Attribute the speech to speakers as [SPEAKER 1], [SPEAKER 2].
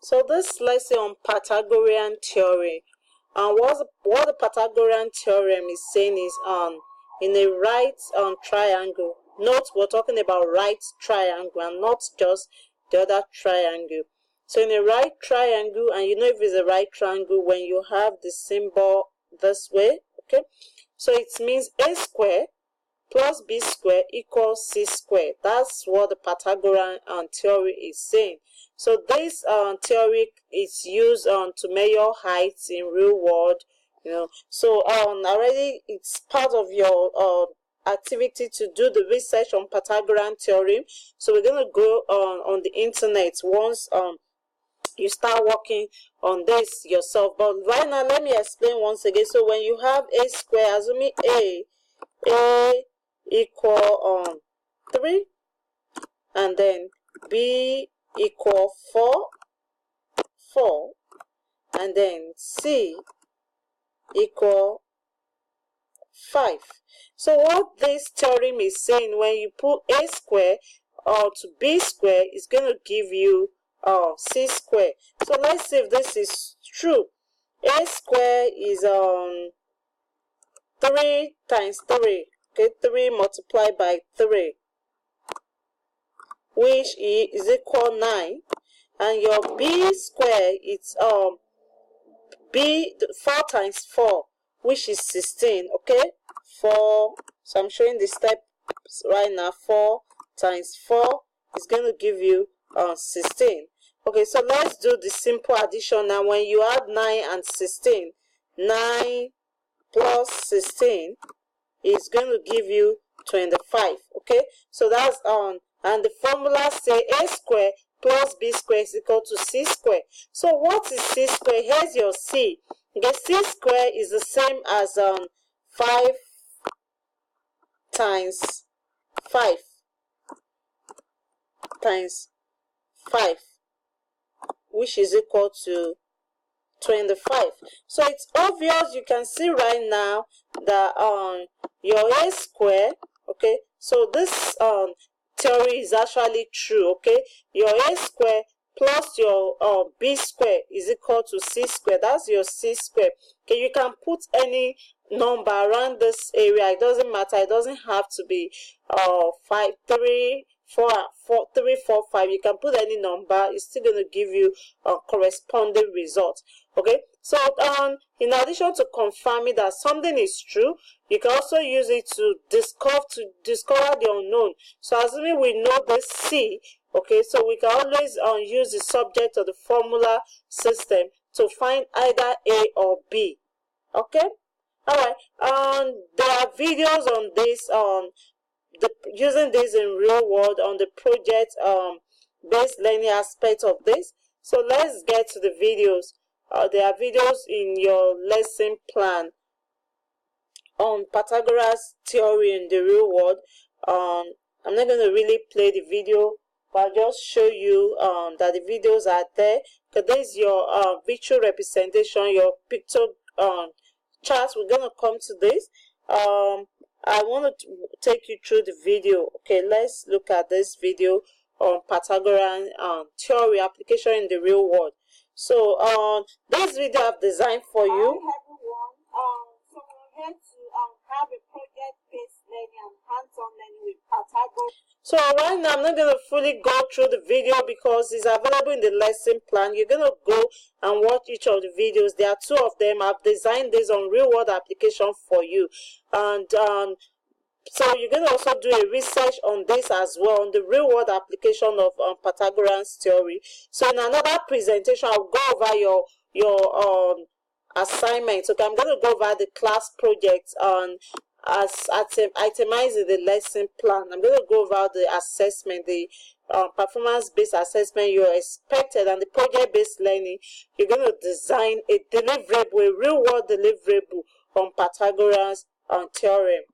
[SPEAKER 1] So this lesson on Pythagorean theory, and what the Pythagorean theorem is saying is in a right triangle. Note we're talking about right triangle and not just the other triangle. So in a right triangle, and you know if it's a right triangle when you have the symbol this way, okay? So it means a square plus b square equals c square. That's what the Pythagorean theory is saying. So this theory is used to measure heights in real world, you know. So already it's part of your activity to do the research on Pythagorean theorem. So we're gonna go on the internet once you start working on this yourself. But right now, let me explain once again. So when you have a square, assuming a equal 3, and then b equal 4, and then c equal 5. So what this theorem is saying, when you put a square to b square, is going to give you c square. So let's see if this is true. A square is 3 times 3. Okay, 3 multiplied by 3, which is equal 9. And your b square is 4 times 4, which is 16. Okay, 4. So I'm showing the steps right now. 4 times 4 is going to give you 16. Okay, so let's do the simple addition now. When you add 9 and 16, 9 plus 16 is going to give you 25. Okay, so that's and the formula say a square plus b square is equal to c square. So what is c square? Here's your c. Okay, c square is the same as 5 times 5 times 5, which is equal to 25. So it's obvious, you can see right now that your a square, okay, so this theory is actually true. Okay, your a square plus your b square is equal to c square. That's your c square. Okay, you can put any number around this area, it doesn't matter, it doesn't have to be 5, 3, 4, 3, 4, 5. You can put any number, it's still going to give you a corresponding result. Okay, so in addition to confirming that something is true, you can also use it to discover the unknown. So assuming we know this c, okay, so we can always use the subject of the formula system to find either a or b. Okay, all right. There are videos on this using this in real world on the project based learning aspect of this. So let's get to the videos. There are videos in your lesson plan on Pythagoras theory in the real world. I'm not going to really play the video, but I'll just show you that the videos are there. Because this is your visual representation, your picture charts. We're going to come to this. I want to take you through the video. Okay, let's look at this video on Pythagorean theory application in the real world. So this video I've designed for you.
[SPEAKER 2] Hi everyone. So we're here to have a project-based learning and hands-on learning with Pythagorean.
[SPEAKER 1] So right now I'm not going to fully go through the video because it's available in the lesson plan. You're going to go and watch each of the videos. There are 2 of them. I've designed this on real world application for you. And so you're going to also do a research on this as well, on the real world application of Pythagorean's theory. So in another presentation, I'll go over your assignments. Okay, I'm going to go over the class projects as itemized in the lesson plan. I'm going to go over the assessment, the performance-based assessment you're expected, and the project-based learning. You're going to design a deliverable, a real-world deliverable on Pythagorean's theorem.